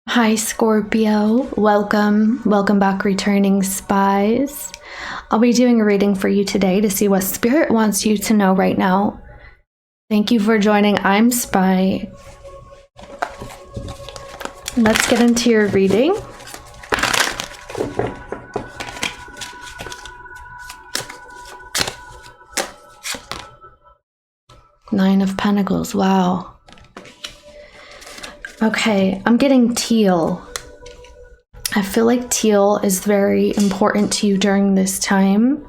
Hi, Scorpio. Welcome back, returning spies. I'll be doing a reading for you today to see what Spirit wants you to know right now. Thank you for joining. I'm Spy. Let's get into your reading. Nine of Pentacles. Wow. Okay, I'm getting teal. I feel like teal is very important to you during this time.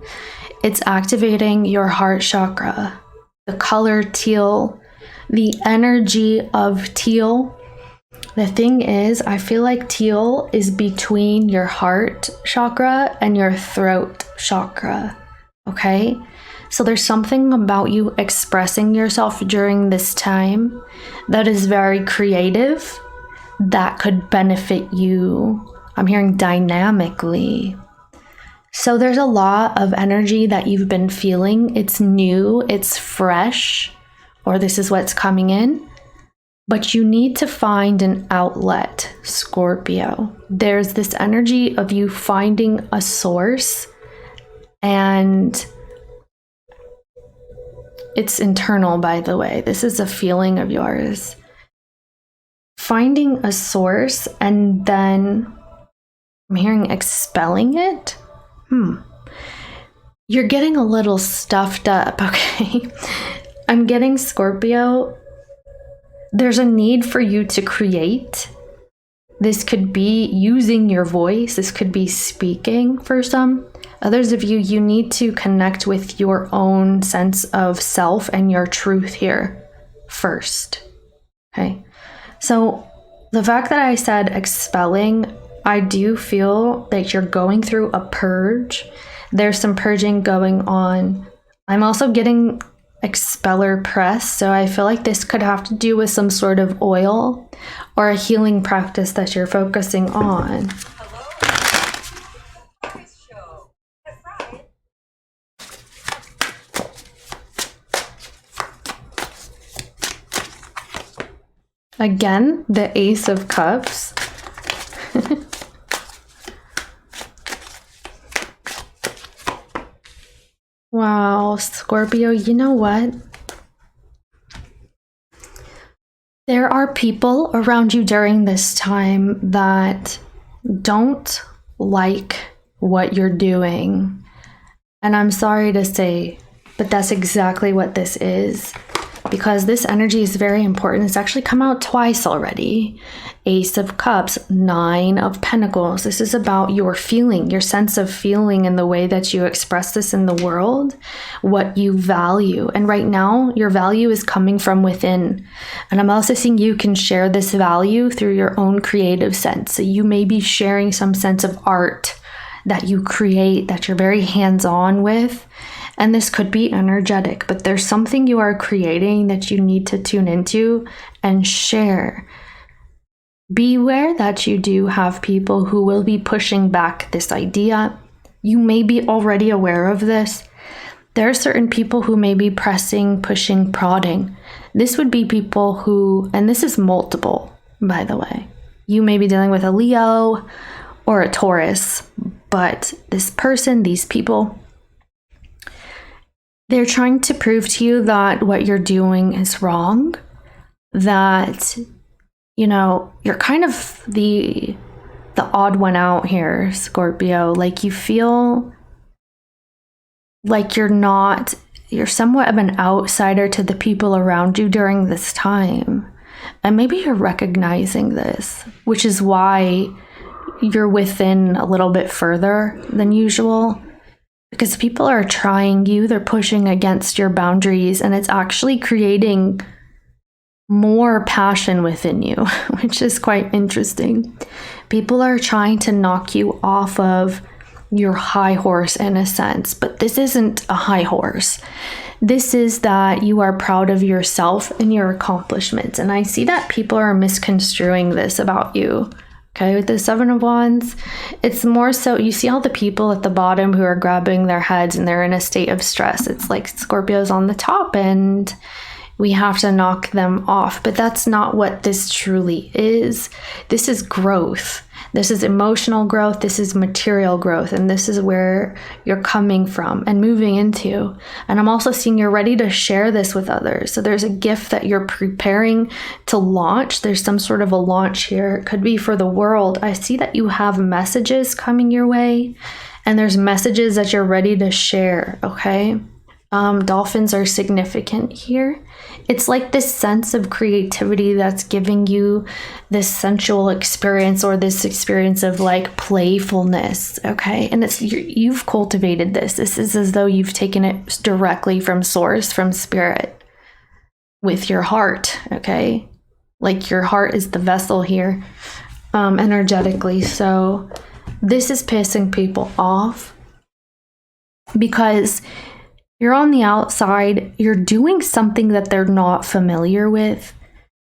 It's activating your heart chakra. The color teal, the energy of teal. The thing is, I feel like teal is between your heart chakra and your throat chakra. Okay? So there's something about you expressing yourself during this time that is very creative, that could benefit you. I'm hearing dynamically. So there's a lot of energy that you've been feeling. It's new, it's fresh, or this is what's coming in. But you need to find an outlet, Scorpio. There's this energy of you finding a source, and it's internal, by the way. This is a feeling of yours. Finding a source and then I'm hearing expelling it. You're getting a little stuffed up, okay? I'm getting, Scorpio, there's a need for you to create. This could be using your voice. This could be speaking for some. Others of you, you need to connect with your own sense of self and your truth here first. Okay. So the fact that I said expelling, I do feel that you're going through a purge. There's some purging going on. I'm also getting expeller press. So I feel like this could have to do with some sort of oil or a healing practice that you're focusing on. Again, the Ace of Cups. Wow, Scorpio, you know what? There are people around you during this time that don't like what you're doing. And I'm sorry to say, but that's exactly what this is. Because this energy is very important. It's actually come out twice already. Ace of Cups, Nine of Pentacles. This is about your feeling, your sense of feeling and the way that you express this in the world, what you value. And right now, your value is coming from within. And I'm also seeing you can share this value through your own creative sense. So you may be sharing some sense of art that you create, that you're very hands-on with. And this could be energetic, but there's something you are creating that you need to tune into and share. Beware that you do have people who will be pushing back this idea. You may be already aware of this. There are certain people who may be pressing, pushing, prodding. This would be people who, and this is multiple, by the way. You may be dealing with a Leo or a Taurus, but this person, these people, they're trying to prove to you that what you're doing is wrong, that, you know, you're kind of the odd one out here, Scorpio. Like you feel like you're somewhat of an outsider to the people around you during this time. And maybe you're recognizing this, which is why you're within a little bit further than usual. Because people are trying you, they're pushing against your boundaries, and it's actually creating more passion within you, which is quite interesting. People are trying to knock you off of your high horse in a sense, but this isn't a high horse. This is that you are proud of yourself and your accomplishments. And I see that people are misconstruing this about you. Okay, with the Seven of Wands, it's more so, you see all the people at the bottom who are grabbing their heads and they're in a state of stress. It's like Scorpio's on the top and we have to knock them off. But that's not what this truly is. This is growth. This is emotional growth. This is material growth. And this is where you're coming from and moving into. And I'm also seeing you're ready to share this with others. So there's a gift that you're preparing to launch. There's some sort of a launch here. It could be for the world. I see that you have messages coming your way. And there's messages that you're ready to share, okay? Dolphins are significant here. It's like this sense of creativity that's giving you this sensual experience or this experience of like playfulness, okay? And it's you've cultivated this. This is as though you've taken it directly from source, from spirit, with your heart, okay? Like your heart is the vessel here, energetically. So this is pissing people off because you're on the outside, you're doing something that they're not familiar with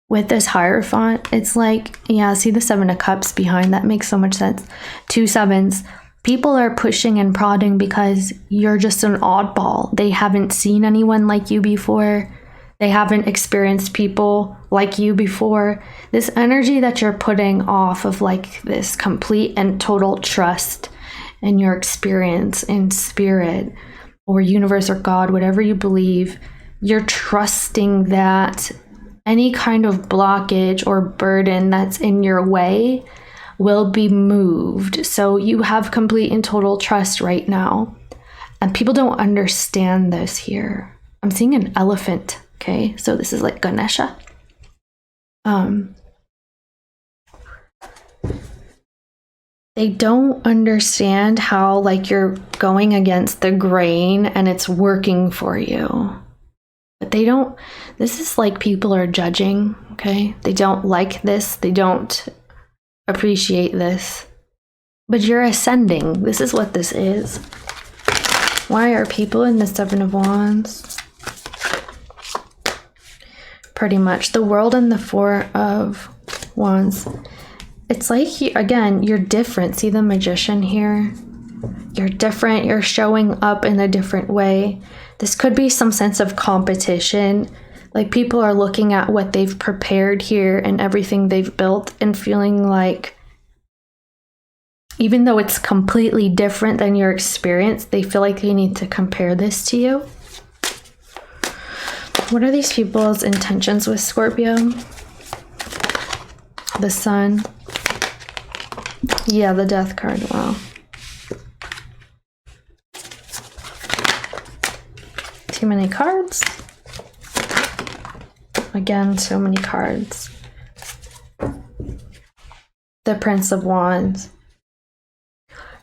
this Hierophant. It's like, yeah, see the 7 of Cups behind, that makes so much sense. 2 sevens. People are pushing and prodding because you're just an oddball. They haven't seen anyone like you before. They haven't experienced people like you before. This energy that you're putting off of like this complete and total trust in your experience in spirit, or universe or God, whatever you believe, you're trusting that any kind of blockage or burden that's in your way will be moved. So you have complete and total trust right now. And people don't understand this here. I'm seeing an elephant, okay? So this is like Ganesha. They don't understand how like you're going against the grain and it's working for you. But they don't, this is like people are judging, okay? They don't like this. They don't appreciate this. But you're ascending. This is what this is. Why are people in the 7 of Wands? Pretty much. The World and the 4 of Wands. It's like, again, you're different. See the Magician here? You're different. You're showing up in a different way. This could be some sense of competition. Like people are looking at what they've prepared here and everything they've built and feeling like, even though it's completely different than your experience, they feel like they need to compare this to you. What are these people's intentions with Scorpio? The Sun. Yeah, the Death card. Wow. Too many cards. Again, so many cards. The Prince of Wands.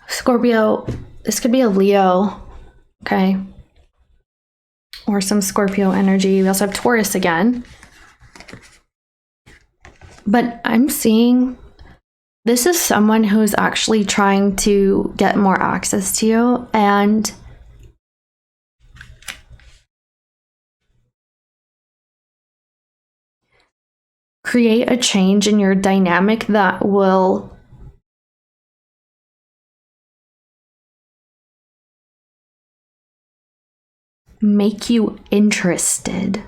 Scorpio, this could be a Leo, okay? Or some Scorpio energy. We also have Taurus again. But I'm seeing this is someone who's actually trying to get more access to you and create a change in your dynamic that will make you interested.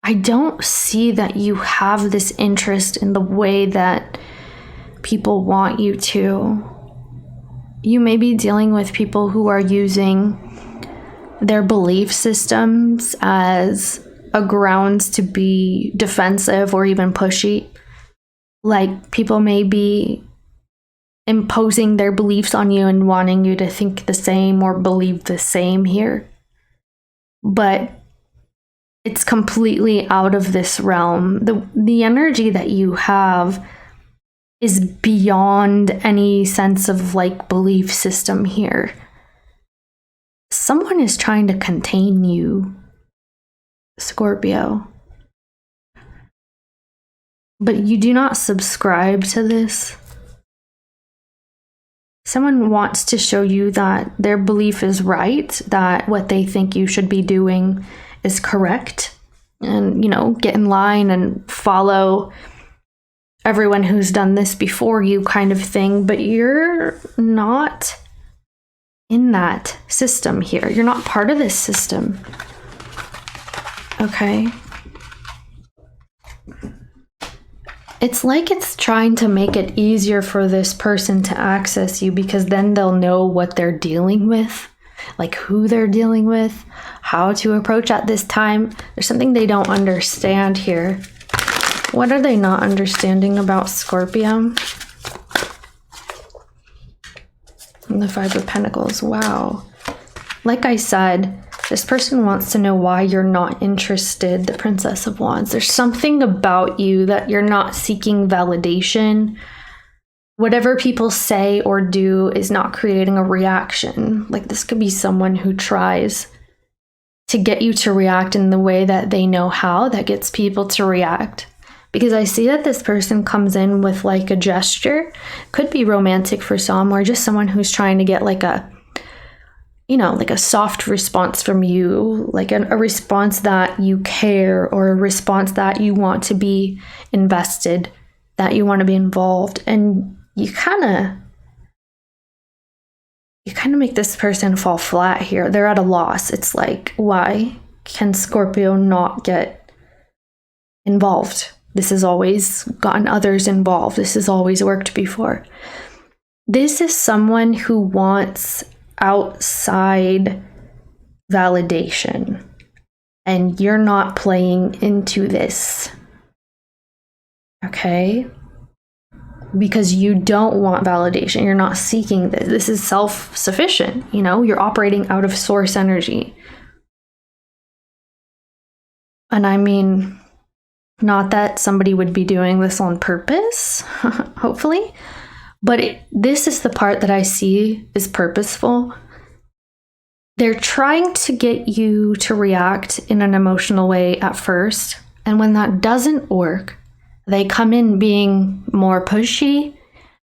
I don't see that you have this interest in the way that people want you to. You may be dealing with people who are using their belief systems as a grounds to be defensive or even pushy. Like people may be imposing their beliefs on you and wanting you to think the same or believe the same here. But it's completely out of this realm. The energy that you have is beyond any sense of like belief system here. Someone is trying to contain you, Scorpio. But you do not subscribe to this. Someone wants to show you that their belief is right, that what they think you should be doing is correct, and, you know, get in line and follow everyone who's done this before you kind of thing. But you're not in that system here. You're not part of this system. Okay. It's like it's trying to make it easier for this person to access you, because then they'll know what they're dealing with, like who they're dealing with, how to approach at this time. There's something they don't understand here. What are they not understanding about Scorpio? And the Five of Pentacles. Wow. Like I said, this person wants to know why you're not interested. The Princess of Wands. There's something about you that you're not seeking validation. Whatever people say or do is not creating a reaction. Like, this could be someone who tries to get you to react in the way that they know how, that gets people to react. Because I see that this person comes in with like a gesture. Could be romantic for some, or just someone who's trying to get like a, you know, like a soft response from you, like a response that you care, or a response that you want to be invested, that you want to be involved. And you kind of make this person fall flat here. They're at a loss. It's like, why can Scorpio not get involved? This has always gotten others involved. This has always worked before. This is someone who wants outside validation, and you're not playing into this, okay? Because you don't want validation. You're not seeking this. This is self-sufficient, you know? You're operating out of source energy. And I mean, not that somebody would be doing this on purpose, hopefully, but this is the part that I see is purposeful. They're trying to get you to react in an emotional way at first, and when that doesn't work, they come in being more pushy,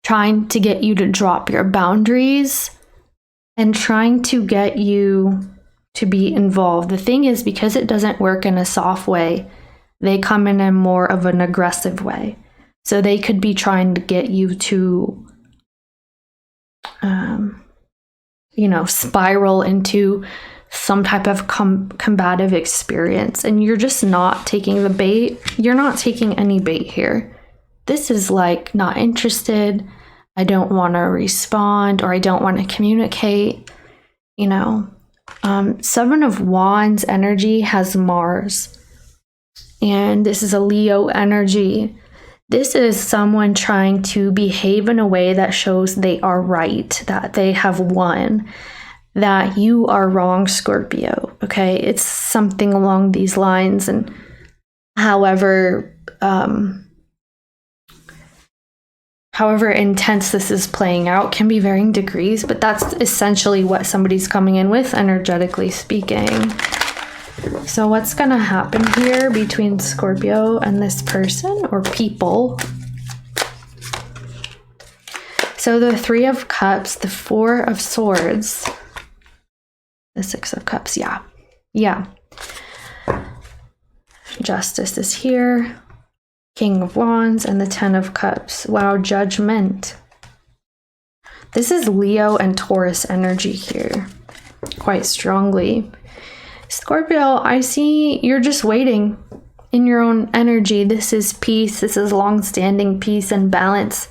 trying to get you to drop your boundaries, and trying to get you to be involved. The thing is, because it doesn't work in a soft way, they come in more of an aggressive way. So they could be trying to get you to, you know, spiral into some type of combative experience. And you're just not taking the bait. You're not taking any bait here. This is like, not interested. I don't want to respond, or I don't want to communicate, you know. Seven of Wands energy has Mars. And this is a Leo energy. This is someone trying to behave in a way that shows they are right, that they have won, that you are wrong, Scorpio. Okay, it's something along these lines. And however intense this is playing out can be varying degrees, but that's essentially what somebody's coming in with, energetically speaking. So what's going to happen here between Scorpio and this person or people? So the Three of Cups, the Four of Swords, the Six of Cups. Yeah. Justice is here. King of Wands and the Ten of Cups. Wow, Judgment. This is Leo and Taurus energy here, quite strongly. Scorpio, I see you're just waiting in your own energy. This is peace. This is long-standing peace and balance.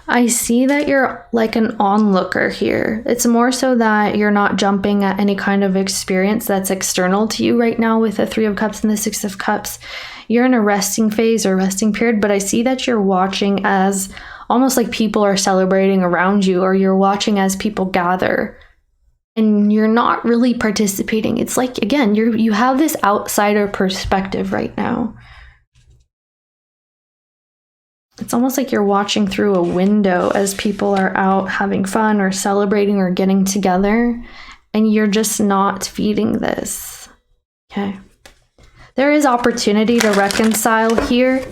I see that you're like an onlooker here. It's more so that you're not jumping at any kind of experience that's external to you right now with the Three of Cups and the Six of Cups. You're in a resting phase or resting period, but I see that you're watching as almost like people are celebrating around you, or you're watching as people gather. And you're not really participating. It's like, again, you have this outsider perspective right now. It's almost like you're watching through a window as people are out having fun or celebrating or getting together, and you're just not feeding this. Okay. There is opportunity to reconcile here.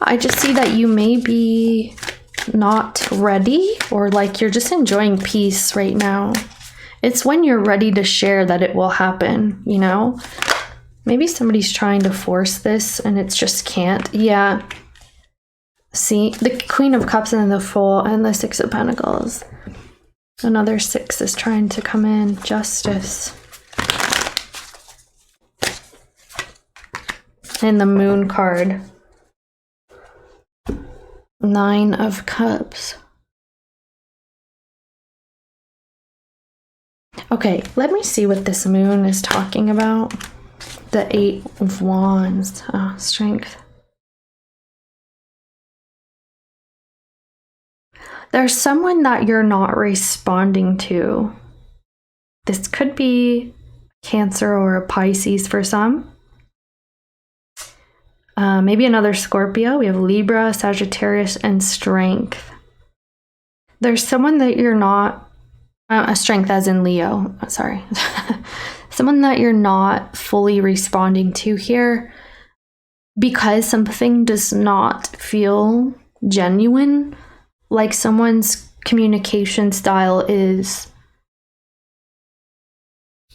I just see that you may be not ready, or like you're just enjoying peace right now. It's when you're ready to share that it will happen, you know? Maybe somebody's trying to force this and it's just can't. Yeah. See, the Queen of Cups and the Fool and the Six of Pentacles. Another six is trying to come in. Justice. And the Moon card. Nine of Cups. Okay, let me see what this moon is talking about. The Eight of Wands. Strength. There's someone that you're not responding to. This could be Cancer or a Pisces for some. Maybe another Scorpio. We have Libra, Sagittarius, and Strength. There's someone that you're not... Strength as in Leo. Sorry. Someone that you're not fully responding to here because something does not feel genuine. Like someone's communication style is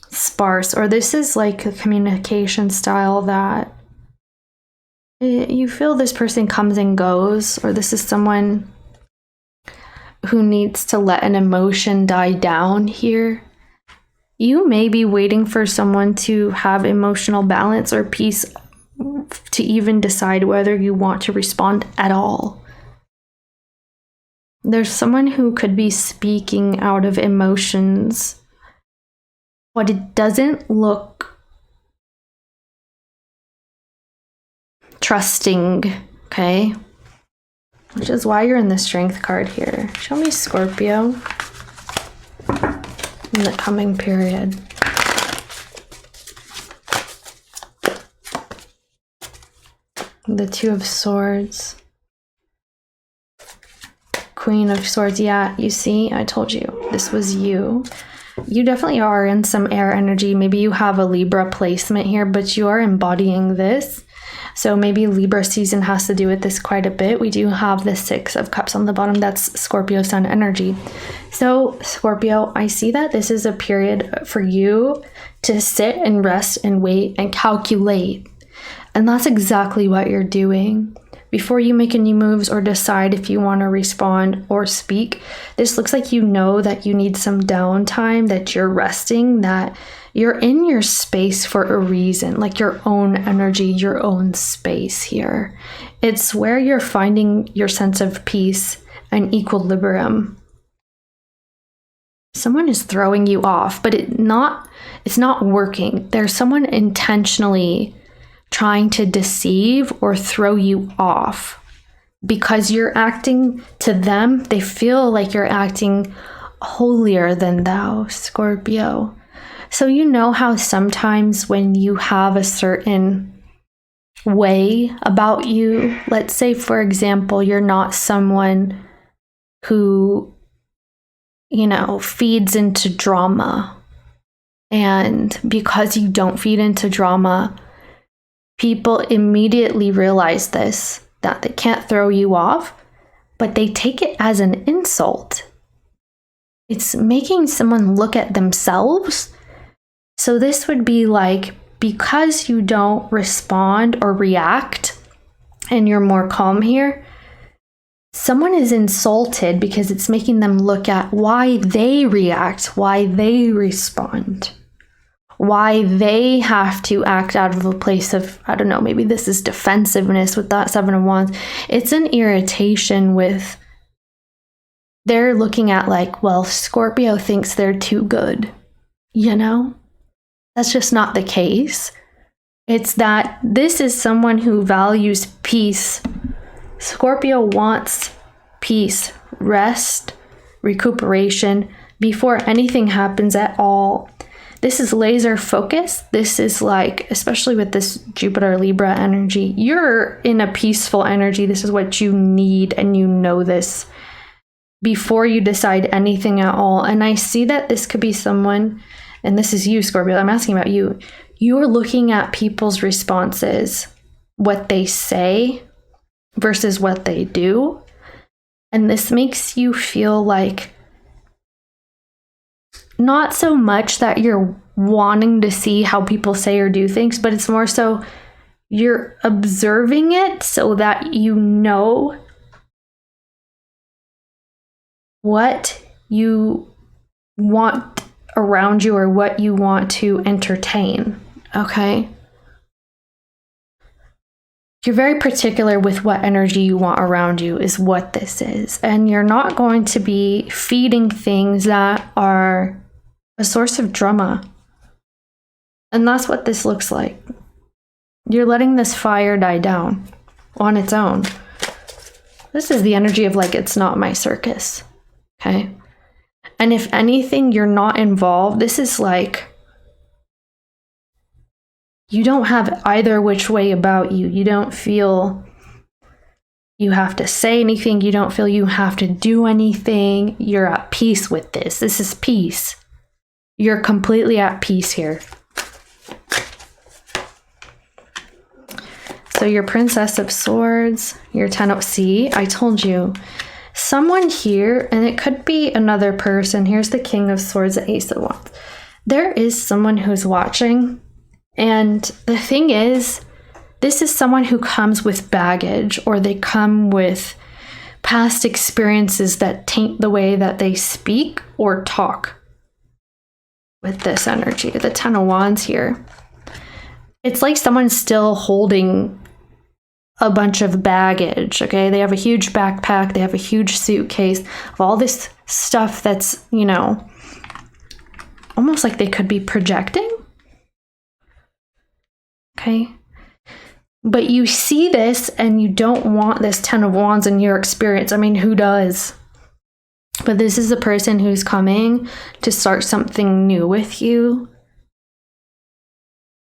sparse, or this is like a communication style that you feel this person comes and goes, or this is someone who needs to let an emotion die down here. You may be waiting for someone to have emotional balance or peace to even decide whether you want to respond at all. There's someone who could be speaking out of emotions, but it doesn't look trusting, okay? Which is why you're in the Strength card here. Show me Scorpio in the coming period. The Two of Swords. Queen of Swords. Yeah, you see, I told you, this was you. You definitely are in some air energy. Maybe you have a Libra placement here, but you are embodying this. So maybe Libra season has to do with this quite a bit. We do have the Six of Cups on the bottom. That's Scorpio Sun energy. So Scorpio, I see that this is a period for you to sit and rest and wait and calculate. And that's exactly what you're doing. Before you make any moves or decide if you want to respond or speak, this looks like you know that you need some downtime, that you're resting, that you're in your space for a reason, like your own energy, your own space here. It's where you're finding your sense of peace and equilibrium. Someone is throwing you off, but it's not working. There's someone intentionally trying to deceive or throw you off because you're acting to them. They feel like you're acting holier than thou, Scorpio. So you know how sometimes when you have a certain way about you, let's say, for example, you're not someone who, feeds into drama. And because you don't feed into drama, people immediately realize this, that they can't throw you off, but they take it as an insult. It's making someone look at themselves. So this would be like, because you don't respond or react and you're more calm here, someone is insulted because it's making them look at why they react, why they respond, why they have to act out of a place of, I don't know, maybe this is defensiveness with that Seven of Wands. It's an irritation with, they're looking at like, well, Scorpio thinks they're too good, That's just not the case. It's that this is someone who values peace. Scorpio wants peace, rest, recuperation before anything happens at all. This is laser focus. This is like, especially with this Jupiter Libra energy, you're in a peaceful energy. This is what you need, and you know this before you decide anything at all. And I see that this could be someone, and this is you, Scorpio, I'm asking about you. You're looking at people's responses, what they say versus what they do. And this makes you feel like not so much that you're wanting to see how people say or do things, but it's more so you're observing it so that you know what you want around you or what you want to entertain, okay? You're very particular with what energy you want around you is what this is. And you're not going to be feeding things that are a source of drama. And that's what this looks like. You're letting this fire die down on its own. This is the energy of like, it's not my circus. Okay. And if anything, you're not involved. This is like, you don't have either which way about you. You don't feel you have to say anything. You don't feel you have to do anything. You're at peace with this. This is peace. You're completely at peace here. So your Princess of Swords, your 10 of... See, I told you. Someone here, and it could be another person. Here's the King of Swords, the Ace of Wands. There is someone who's watching. And the thing is, this is someone who comes with baggage, or they come with past experiences that taint the way that they speak or talk with this energy. The 10 of Wands here. It's like someone's still holding a bunch of baggage, okay? They have a huge backpack, they have a huge suitcase of all this stuff that's, you know, almost like they could be projecting. Okay. But you see this and you don't want this 10 of Wands in your experience. I mean, who does? But this is a person who's coming to start something new with you.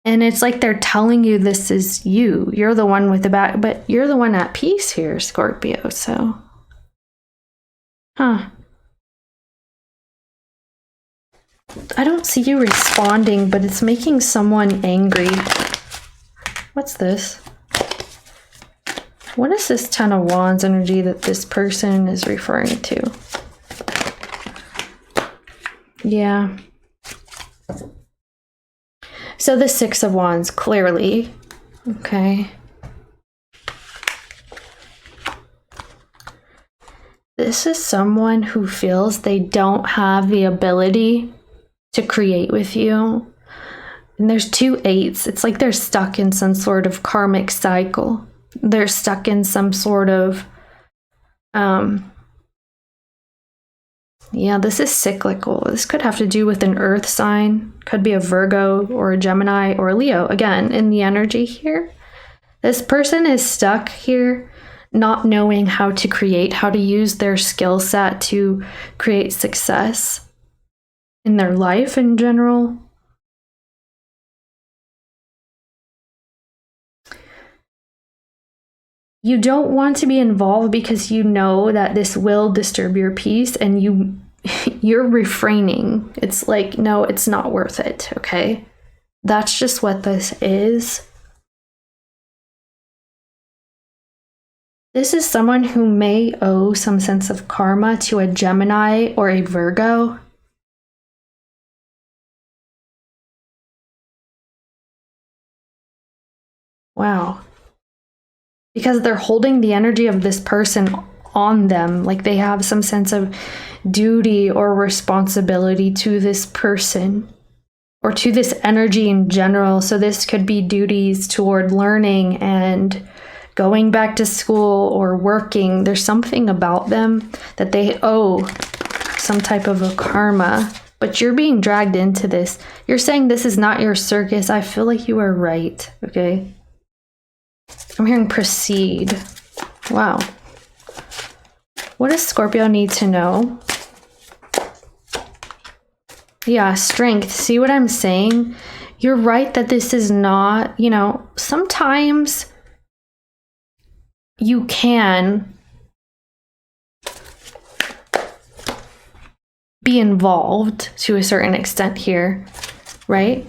And it's like they're telling you this is you. You're the one with the back, but you're the one at peace here, Scorpio. So, I don't see you responding, but it's making someone angry. What's this? What is this 10 of Wands energy that this person is referring to? Yeah. So the 6 of Wands, clearly. Okay. This is someone who feels they don't have the ability to create with you. And there's 2 8s. It's like they're stuck in some sort of karmic cycle. They're stuck in some sort of, yeah, this is cyclical. This could have to do with an earth sign. Could be a Virgo or a Gemini or a Leo. Again, in the energy here, this person is stuck here, not knowing how to create, how to use their skill set to create success in their life in general. You don't want to be involved because you know that this will disturb your peace, and you're refraining. It's like, no, it's not worth it, okay? That's just what this is. This is someone who may owe some sense of karma to a Gemini or a Virgo. Wow. Because they're holding the energy of this person on them, like they have some sense of duty or responsibility to this person or to this energy in general. So this could be duties toward learning and going back to school or working. There's something about them that they owe some type of a karma, but you're being dragged into this. You're saying this is not your circus. I feel like you are right, okay? I'm hearing proceed. Wow. What does Scorpio need to know? Yeah, strength. See what I'm saying? You're right that this is not, you know, sometimes you can be involved to a certain extent here, right?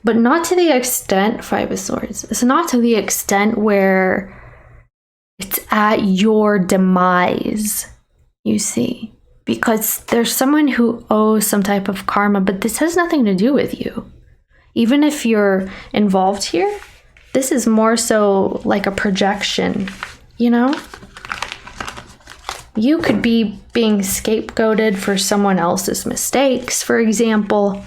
But not to the extent, 5 of Swords. It's not to the extent where it's at your demise, you see. Because there's someone who owes some type of karma, but this has nothing to do with you. Even if you're involved here, this is more so like a projection, you know? You could be being scapegoated for someone else's mistakes, for example.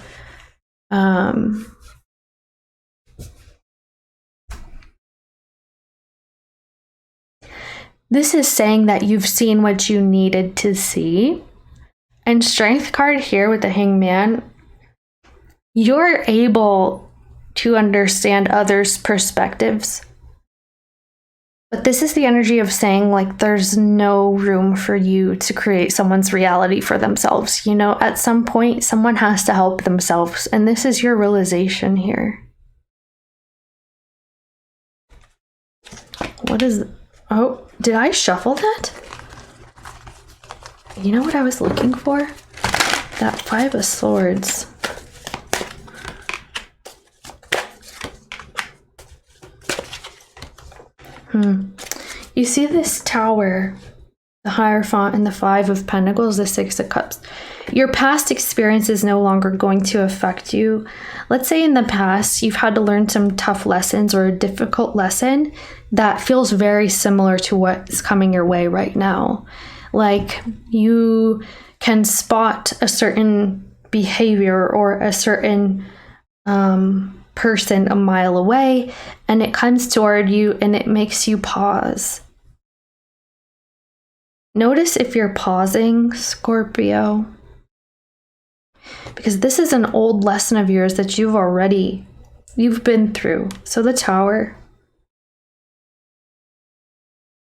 This is saying that you've seen what you needed to see. And Strength card here with the Hangman, you're able to understand others' perspectives. But this is the energy of saying, like, there's no room for you to create someone's reality for themselves. You know, at some point, someone has to help themselves. And this is your realization here. What is... Oh, did I shuffle that? You know what I was looking for? That Five of Swords. You see this Tower, the Hierophant, and the Five of Pentacles, the Six of Cups. Your past experience is no longer going to affect you. Let's say in the past, you've had to learn some tough lessons or a difficult lesson that feels very similar to what's coming your way right now. Like, you can spot a certain behavior or a certain person a mile away, and it comes toward you and it makes you pause. Notice if you're pausing, Scorpio, because this is an old lesson of yours that you've been through. So the Tower.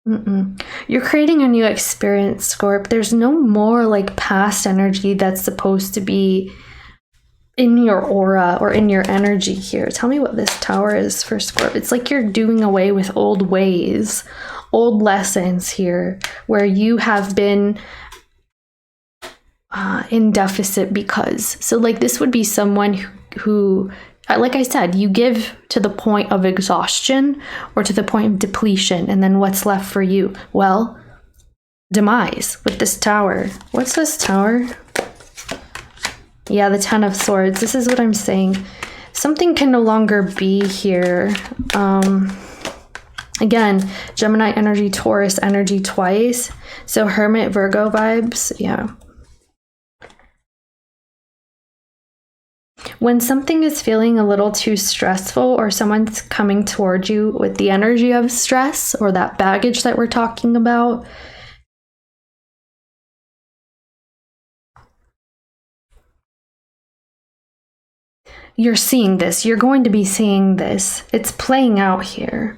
You're creating a new experience, Scorp. There's no more like past energy that's supposed to be in your aura or in your energy here. Tell me what this Tower is for Scorp. It's like you're doing away with old ways, old lessons here, where you have been in deficit because. So like this would be someone who, like I said, you give to the point of exhaustion or to the point of depletion, and then what's left for you? Well, demise with this Tower. What's this Tower? Yeah, the Ten of Swords. This is what I'm saying. Something can no longer be here. Again, Gemini energy, Taurus energy twice. So Hermit, Virgo vibes. Yeah. When something is feeling a little too stressful or someone's coming toward you with the energy of stress or that baggage that we're talking about, you're seeing this. You're going to be seeing this. It's playing out here.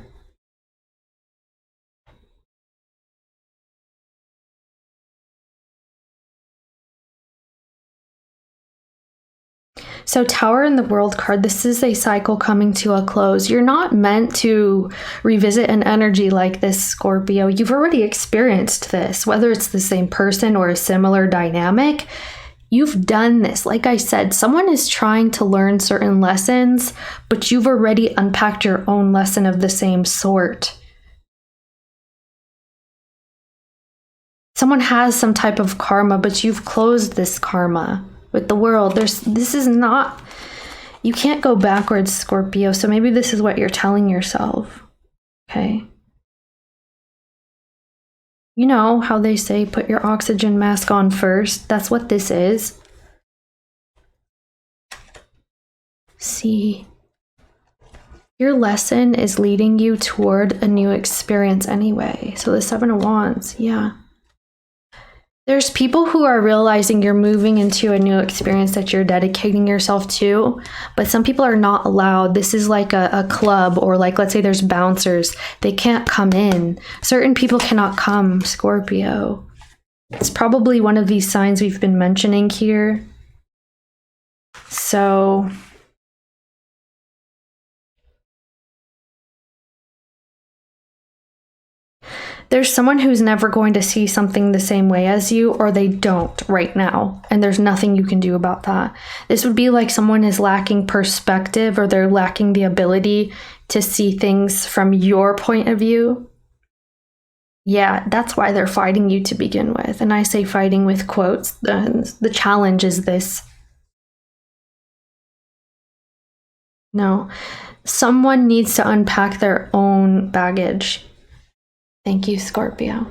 So Tower in the World card, this is a cycle coming to a close. You're not meant to revisit an energy like this, Scorpio. You've already experienced this, whether it's the same person or a similar dynamic. You've done this. Like I said, someone is trying to learn certain lessons, but you've already unpacked your own lesson of the same sort. Someone has some type of karma, but you've closed this karma with the world. This is not, you can't go backwards, Scorpio. So maybe this is what you're telling yourself. Okay. You know how they say put your oxygen mask on first? That's what this is. See, your lesson is leading you toward a new experience anyway. So the Seven of Wands, yeah. There's people who are realizing you're moving into a new experience that you're dedicating yourself to, but some people are not allowed. This is like a club, or like, let's say there's bouncers. They can't come in. Certain people cannot come, Scorpio. It's probably one of these signs we've been mentioning here. So there's someone who's never going to see something the same way as you, or they don't right now, and there's nothing you can do about that. This would be like someone is lacking perspective, or they're lacking the ability to see things from your point of view. Yeah, that's why they're fighting you to begin with. And I say fighting with quotes. The challenge is this. No, someone needs to unpack their own baggage. Thank you, Scorpio.